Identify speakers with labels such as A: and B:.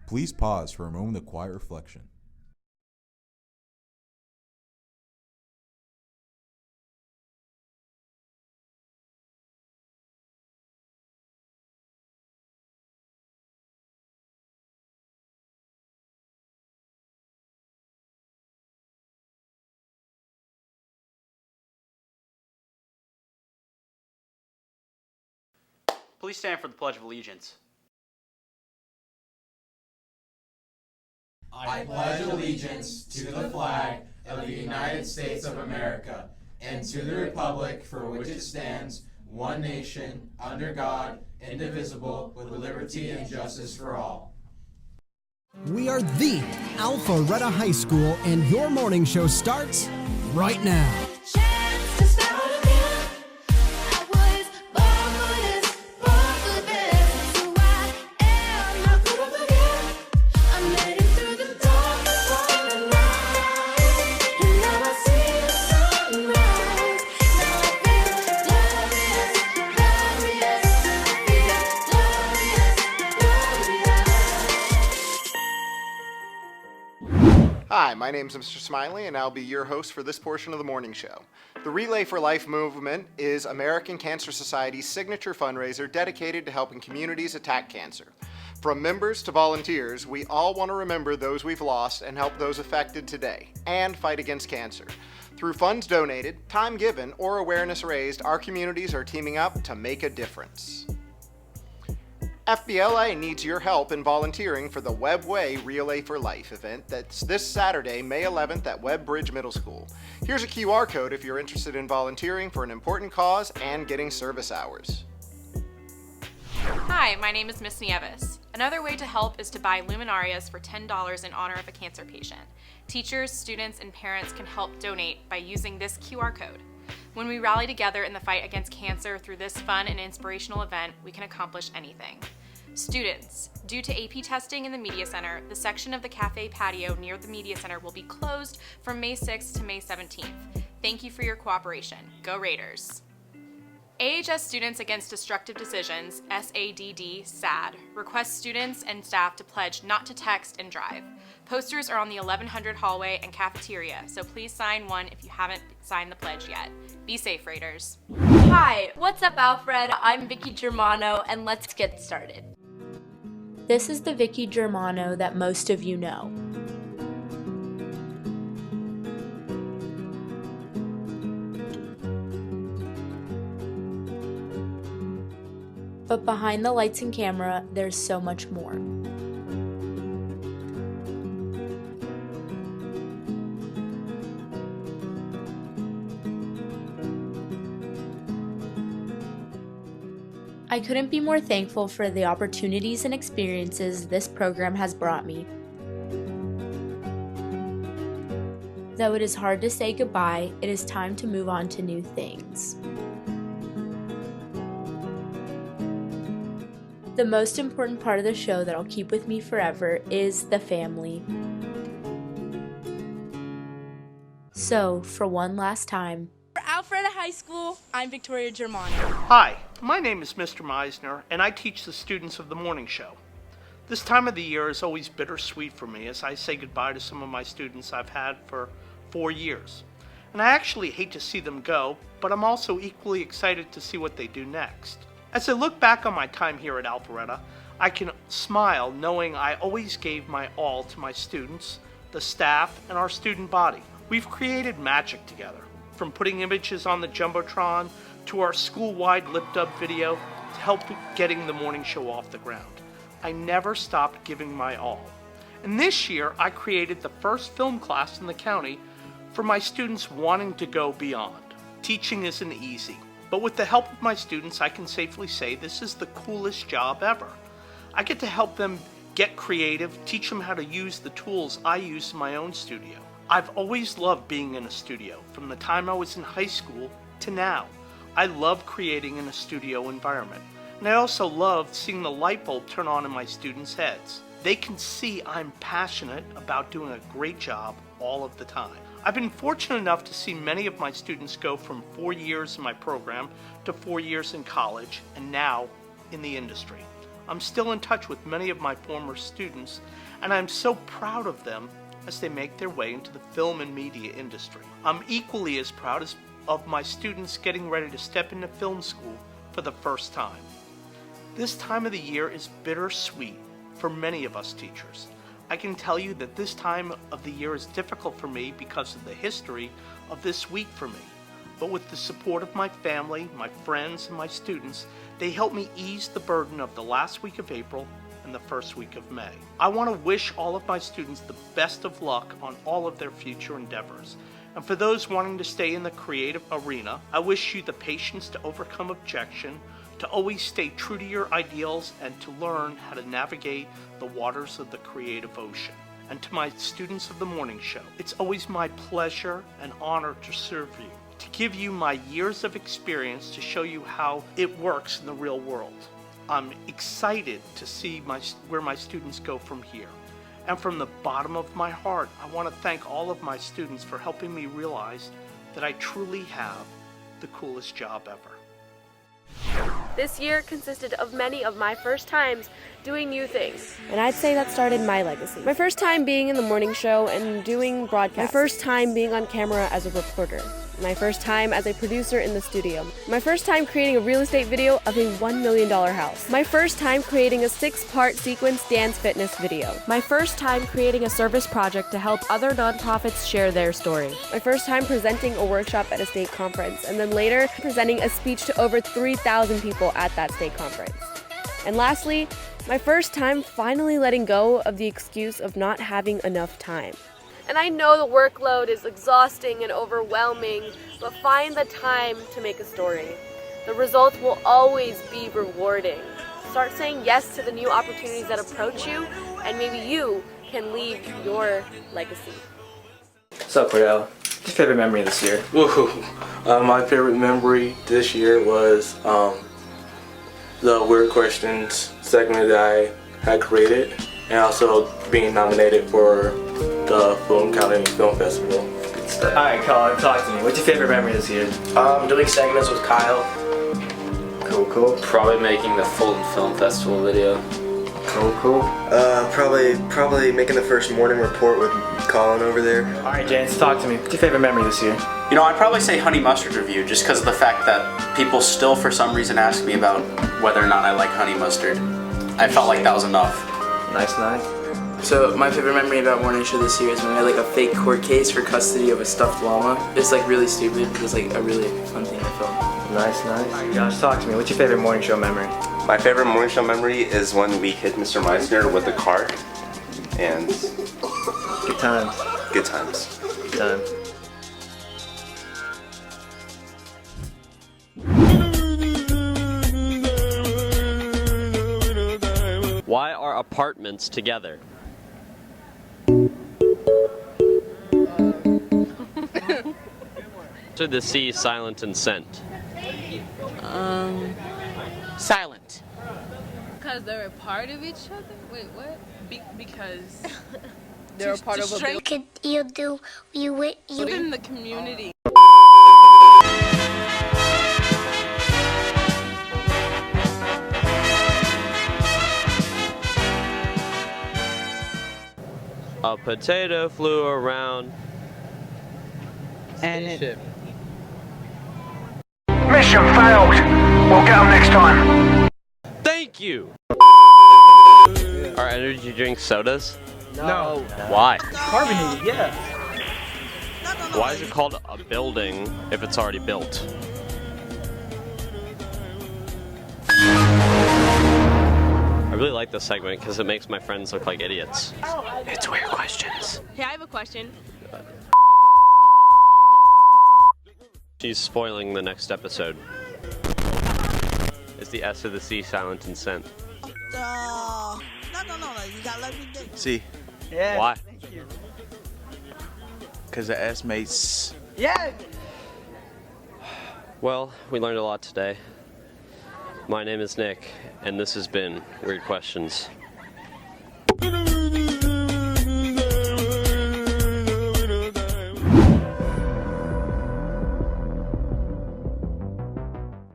A: Please pause for a moment of quiet reflection.
B: Please stand for the Pledge of Allegiance.
C: I pledge allegiance to the flag of the United States of America and to the republic for which it stands, one nation, under God, indivisible, with liberty and justice for all.
D: We are the Alpharetta High School, and your morning show starts right now.
E: Hi, my name is Mr. Smiley, and I'll be your host for this portion of the morning show. The Relay for Life movement is American Cancer Society's signature fundraiser dedicated to helping communities attack cancer. From members to volunteers, we all want to remember those we've lost and help those affected today, and fight against cancer. Through funds donated, time given, or awareness raised, our communities are teaming up to make a difference. FBLA needs your help in volunteering for the Webway Relay for Life event that's this Saturday, May 11th at Webb Bridge Middle School. Here's a QR code if you're interested in volunteering for an important cause and getting service hours.
F: Hi, my name is Miss Nieves. Another way to help is to buy luminarias for $10 in honor of a cancer patient. Teachers, students, and parents can help donate by using this QR code. When we rally together in the fight against cancer through this fun and inspirational event, we can accomplish anything. Students, due to AP testing in the Media Center, the section of the cafe patio near the Media Center will be closed from May 6th to May 17th. Thank you for your cooperation. Go Raiders! AHS Students Against Destructive Decisions, SADD, requests students and staff to pledge not to text and drive. Posters are on the 1100 hallway and cafeteria, so please sign one if you haven't signed the pledge yet. Be safe, Raiders.
G: Hi, what's up, Alfred? I'm Vicky Germano, and let's get started. This is the Vicky Germano that most of you know. But behind the lights and camera, there's so much more. I couldn't be more thankful for the opportunities and experiences this program has brought me. Though it is hard to say goodbye, it is time to move on to new things. The most important part of the show that I'll keep with me forever is the family. So, for one last time,
H: For Alfreda High School, I'm Victoria Germano.
I: Hi, my name is Mr. Meisner, and I teach the students of the morning show. This time of the year is always bittersweet for me as I say goodbye to some of my students I've had for 4 years. And I actually hate to see them go, but I'm also equally excited to see what they do next. As I look back on my time here at Alpharetta, I can smile knowing I always gave my all to my students, the staff, and our student body. We've created magic together, from putting images on the Jumbotron to our school-wide lip-dub video to help getting the morning show off the ground. I never stopped giving my all. And this year, I created the first film class in the county for my students wanting to go beyond. Teaching isn't easy, but with the help of my students, I can safely say this is the coolest job ever. I get to help them get creative, teach them how to use the tools I use in my own studio. I've always loved being in a studio, from the time I was in high school to now. I love creating in a studio environment. And I also love seeing the light bulb turn on in my students' heads. They can see I'm passionate about doing a great job all of the time. I've been fortunate enough to see many of my students go from 4 years in my program to 4 years in college and now in the industry. I'm still in touch with many of my former students, and I'm so proud of them as they make their way into the film and media industry. I'm equally as proud of my students getting ready to step into film school for the first time. This time of the year is bittersweet for many of us teachers. I can tell you that this time of the year is difficult for me because of the history of this week for me. But with the support of my family, my friends, and my students, they help me ease the burden of the last week of April and the first week of May. I want to wish all of my students the best of luck on all of their future endeavors. And for those wanting to stay in the creative arena, I wish you the patience to overcome objection, to always stay true to your ideals, and to learn how to navigate the waters of the creative ocean. And to my students of the morning show, it's always my pleasure and honor to serve you, to give you my years of experience to show you how it works in the real world. I'm excited to see where my students go from here. And from the bottom of my heart, I want to thank all of my students for helping me realize that I truly have the coolest job ever.
J: This year consisted of many of my first times doing new things. And I'd say that started my legacy. My first time being in the morning show and doing broadcasts. My first time being on camera as a reporter. My first time as a producer in the studio. My first time creating a real estate video of a $1 million house. My first time creating a 6-part sequence dance fitness video. My first time creating a service project to help other nonprofits share their story. My first time presenting a workshop at a state conference, and then later presenting a speech to over 3,000 people at that state conference. And lastly, my first time finally letting go of the excuse of not having enough time. And I know the workload is exhausting and overwhelming, but find the time to make a story. The results will always be rewarding. Start saying yes to the new opportunities that approach you, and maybe you can leave your legacy.
K: What's up, Cordell? What's your favorite memory this year?
L: Woohoo! My favorite memory this year was the Weird Questions segment that I had created, and also being nominated for the Fulton County Film Festival.
K: Alright, Colin, talk to me. What's your favorite memory this year?
M: Doing segments with Kyle.
K: Cool.
N: Probably making the Fulton Film Festival video.
K: Cool.
O: Probably making the first morning report with Colin over there.
K: Alright, James, talk to me. What's your favorite memory this year?
B: You know, I'd probably say Honey Mustard Review, just because of the fact that people still, for some reason, ask me about whether or not I like honey mustard. I felt like that was enough.
K: Nice.
M: So my favorite memory about Morning Show this year is when I had like a fake court case for custody of a stuffed llama. It's like really stupid, but it was like a really fun thing to film.
K: Nice. Alright, Josh, talk to me. What's your favorite morning show memory?
P: My favorite morning show memory is when we hit Mr. Meisner with the cart, and
K: Good times.
P: Good times.
N: Why are apartments together? To the sea, silent and scent.
Q: Silent.
R: Because they're a part of each other? Wait, what? Because
H: They're a part of a building.
R: Could you in the community.
N: A potato flew around.
Q: And
S: Mission failed. We'll get them next time.
N: Thank you! Are energy drinks sodas?
K: No.
N: Why?
K: Carbonated, yeah.
N: Why is it called a building if it's already built? I really like this segment because it makes my friends look like idiots. It's Weird Questions.
R: Hey, I have a question.
N: She's spoiling the next episode. Is the S of the sea silent and scent?
Q: no, you gotta let me think.
C: See,
K: Yeah.
N: Why?
K: Thank you.
C: because the S mates.
K: Yeah.
N: Well, we learned a lot today. My name is Nick, and this has been Weird Questions.